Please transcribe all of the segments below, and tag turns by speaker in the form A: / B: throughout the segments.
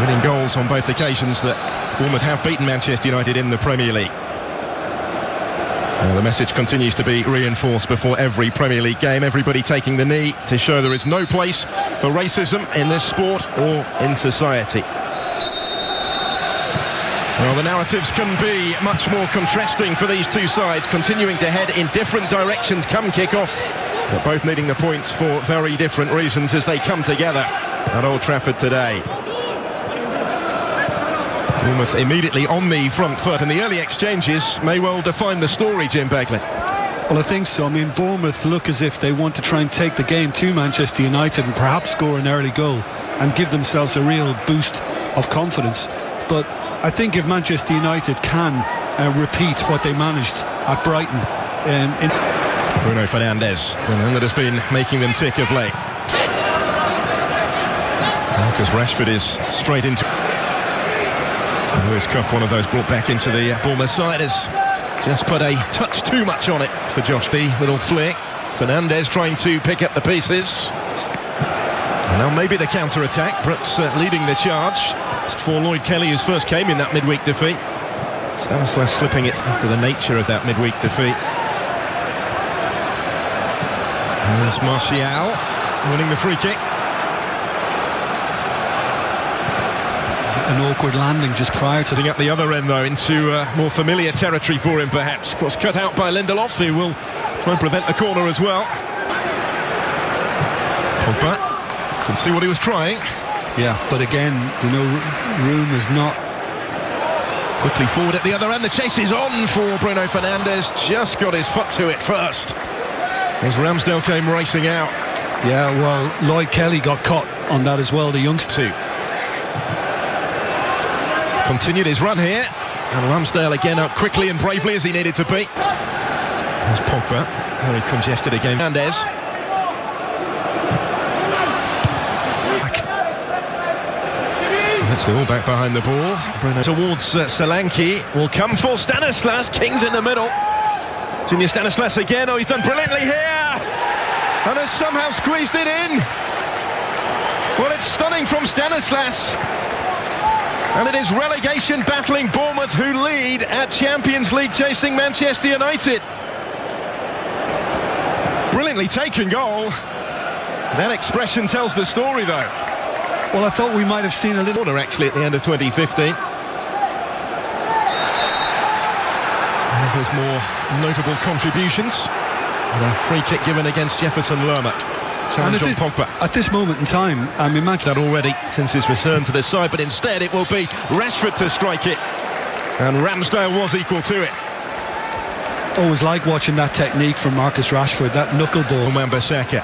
A: winning goals on both occasions that Bournemouth have beaten Manchester United in the Premier League. The message continues to be reinforced before every Premier League game. Everybody taking the knee to show there is no place for racism in this sport or in society. Well, the narratives can be much more contrasting for these two sides, continuing to head in different directions come kick-off, but both needing the points for very different reasons as they come together at Old Trafford today. Bournemouth immediately on the front foot, and the early exchanges may well define the story, Jim Begley.
B: Well, I think so. I mean, Bournemouth look as if they want to try and take the game to Manchester United and perhaps score an early goal and give themselves a real boost of confidence. But I think if Manchester United can repeat what they managed at Brighton
A: Bruno Fernandez, the man that has been making them tick of late. Because Rashford is straight into Lewis Cup, one of those brought back into the Bournemouth side, has just put a touch too much on it for Josh D. Little flick. Fernandez trying to pick up the pieces. And now maybe the counter-attack, Brooks leading the charge. Just for Lloyd Kelly, whose first came in that midweek defeat. Stanislas slipping it after the nature of that midweek defeat. There's Martial winning the free kick.
B: An awkward landing just prior to
A: At the other end, though, into more familiar territory for him, perhaps. Of course, cut out by Lindelof, who will try and prevent the corner as well. Pogba can see what he was trying.
B: Yeah, but again, you know, room is not.
A: Quickly forward at the other end. The chase is on for Bruno Fernandez. Just got his foot to it first as Ramsdale came racing out.
B: Yeah, well, Lloyd Kelly got caught on that as well, the youngster.
A: Continued his run here, and Ramsdale again out quickly and bravely as he needed to be. There's Pogba, very congested again. Fernandez. That's all back behind the ball. Bruno towards Solanke, will come for Stanislas. King's in the middle. Junior Stanislas again. Oh, he's done brilliantly here, and has somehow squeezed it in. Well, it's stunning from Stanislas. And it is relegation battling Bournemouth who lead at Champions League chasing Manchester United. Brilliantly taken goal. That expression tells the story, though.
B: Well, I thought we might have seen a little
A: corner actually at the end of 2015. And there's more notable contributions. And a free kick given against Jefferson Lerma. Challenge on Pogba.
B: At this moment in time, I'm imagining
A: that already since his return to the side, but instead it will be Rashford to strike it, and Ramsdale was equal to it.
B: Always like watching that technique from Marcus Rashford, that knuckleball.
A: Wan-Bissaka.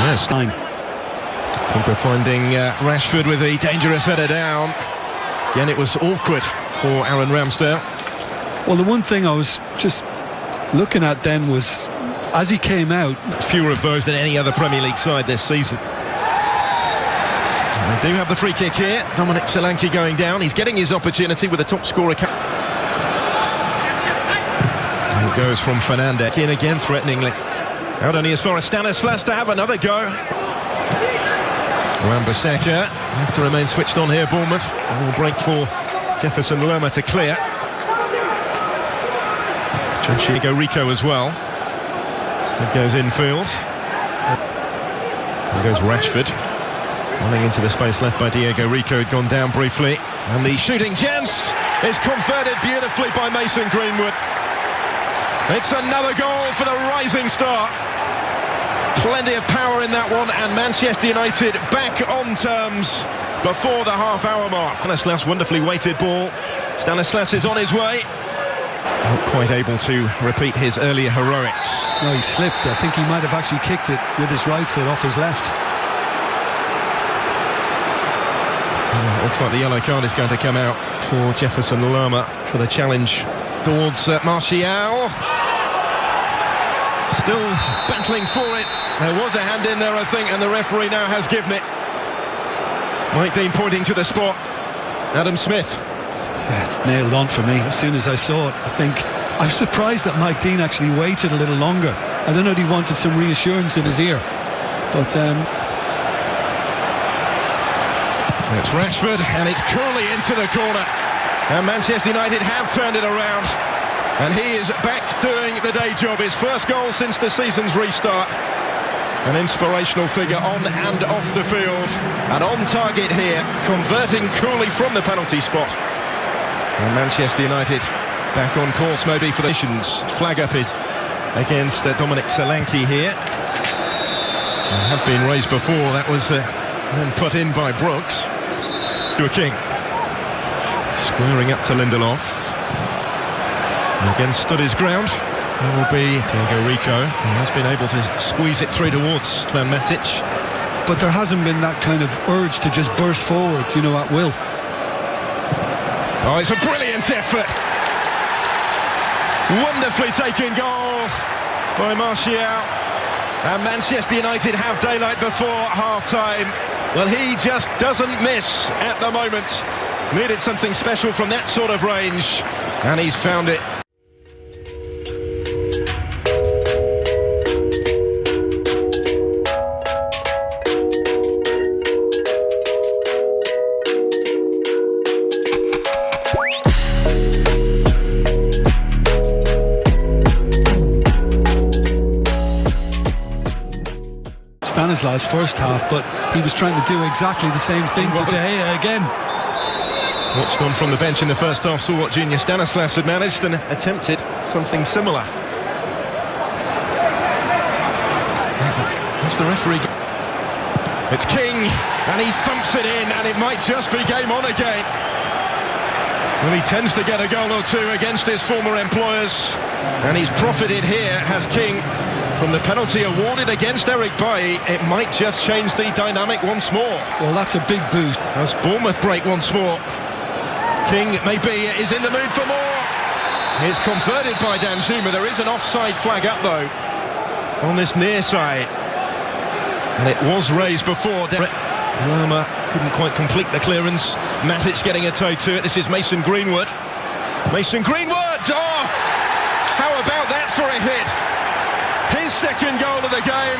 A: Yes, 9. Pogba finding Rashford with a dangerous header down. Again, it was awkward for Aaron Ramsdale.
B: Well, the one thing I was just looking at then was, as he came out,
A: fewer of those than any other Premier League side this season. And they do have the free kick here. Dominic Solanke going down. He's getting his opportunity with the top scorer. And it goes from Fernandez in again threateningly. Out only as far as Stanislas to have another go. Wan-Bissaka have to remain switched on here, Bournemouth. A little break for Jefferson Lerma to clear. Diego Rico as well. It goes infield. There goes Rashford. Running into the space left by Diego Rico, had gone down briefly. And the shooting chance is converted beautifully by Mason Greenwood. It's another goal for the rising star. Plenty of power in that one, and Manchester United back on terms before the half-hour mark. Stanislas, wonderfully weighted ball. Stanislas is on his way. Not quite able to repeat his earlier heroics.
B: No, he slipped. I think he might have actually kicked it with his right foot off his left.
A: Looks like the yellow card is going to come out for Jefferson Lerma for the challenge towards Martial. Still battling for it. There was a hand in there, I think, and the referee now has given it. Mike Dean pointing to the spot. Adam Smith.
B: Yeah, it's nailed on for me as soon as I saw it. I think I'm surprised that Mike Dean actually waited a little longer. I don't know if he wanted some reassurance in his ear, but
A: It's Rashford, and it's coolly into the corner. And Manchester United have turned it around. And he is back doing the day job. His first goal since the season's restart. An inspirational figure on and off the field. And on target here, converting coolly from the penalty spot. And Manchester United back on course maybe for the nations. Flag up is against Dominic Solanke here. Have been raised before. That was then put in by Brooks. To a King. Squaring up to Lindelof. And again stood his ground. It will be Diego Rico. He has been able to squeeze it through towards Van Matic.
B: But there hasn't been that kind of urge to just burst forward, you know, at will.
A: Oh, it's a brilliant effort. Wonderfully taken goal by Martial. And Manchester United have daylight before half-time. Well, he just doesn't miss at the moment. Needed something special from that sort of range, and he's found it.
B: Stanislav's first half, but he was trying to do exactly the same thing today again.
A: Watched on from the bench in the first half, saw what Junior Stanislas had managed and attempted something similar. What's the referee? It's King, and he thumps it in, and it might just be game on again. Well, he tends to get a goal or two against his former employers, and he's profited here, has King, from the penalty awarded against Eric Bailly. It might just change the dynamic once more.
B: Well, that's a big boost.
A: As Bournemouth break once more. King maybe is in the mood for more. It's converted by Danjuma. There is an offside flag up though on this near side, and it was raised before. Roma couldn't quite complete the clearance. Matic getting a toe to it. This is Mason Greenwood. Mason Greenwood! Oh! How about that for a hit? His second goal of the game,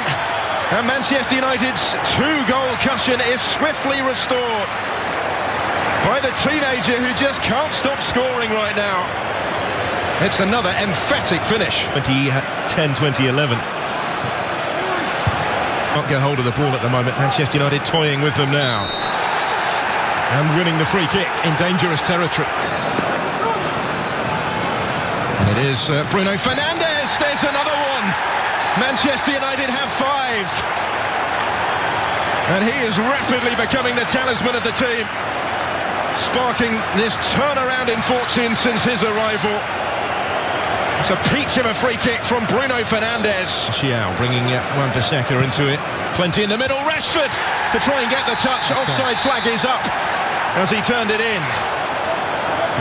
A: and Manchester United's two-goal cushion is swiftly restored by the teenager who just can't stop scoring right now. It's another emphatic finish. 2010-2011. Can't get hold of the ball at the moment. Manchester United toying with them now. And winning the free kick in dangerous territory. And it is Bruno Fernandez. There's another one. Manchester United have 5. And he is rapidly becoming the talisman of the team, sparking this turnaround in fortune since his arrival. It's a peach of a free kick from Bruno Fernandez. Xiao bringing Wan-Bissaka into it. Plenty in the middle. Rashford to try and get the touch. Offside flag is up as he turned it in.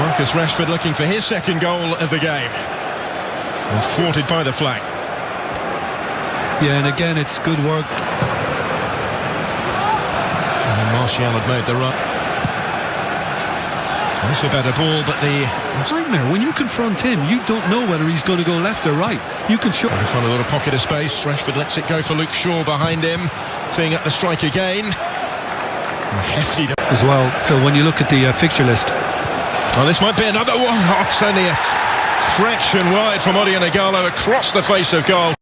A: Marcus Rashford looking for his second goal of the game. And thwarted by the flag.
B: Yeah, and again, it's good work.
A: And Martial had made the run. That's a better ball, but the
B: nightmare. When you confront him, you don't know whether he's going to go left or right. You can show.
A: Find a little pocket of space. Rashford lets it go for Luke Shaw behind him, teeing up the strike again. Hefty
B: as well, Phil. When you look at the fixture list,
A: well, this might be another one. Oh, it's only a fraction wide from Odion Igalo across the face of goal.